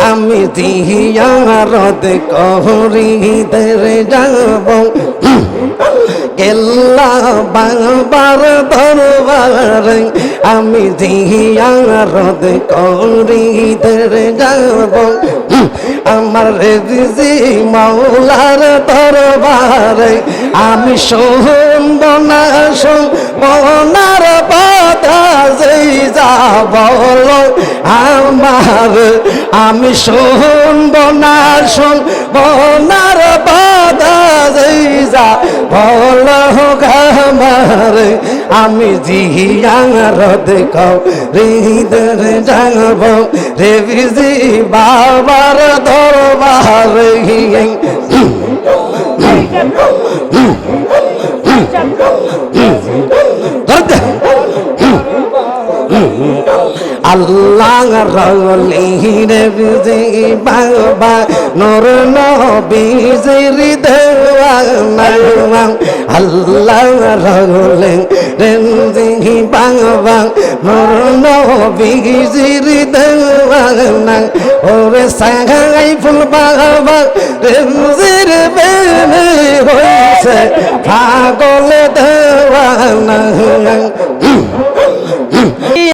আমি জিয়ারত করিতে যাব কেল্লা বাবার দরবারে আমি জিয়ারত করিতে যাব আমার রিজি মাওলার দরবারে আমি শুনব না শুনবনার কথা যেই যাব আমার আমি শুনব না শুনবনার কথা যেই যাব আমার আমি জিয়ারত করিতে যাব রে বিজি বাবার দরবারে আল্লাহ রলির বিজি বাবা নূর নবীজির দেওয়ানা আল্লাহ রলির বিজি বাবা নূর নবীজির দেওয়ানা ওরে সাগাই ফুল বাবা রেজির বেনে হইছে পাগল দেওয়ানা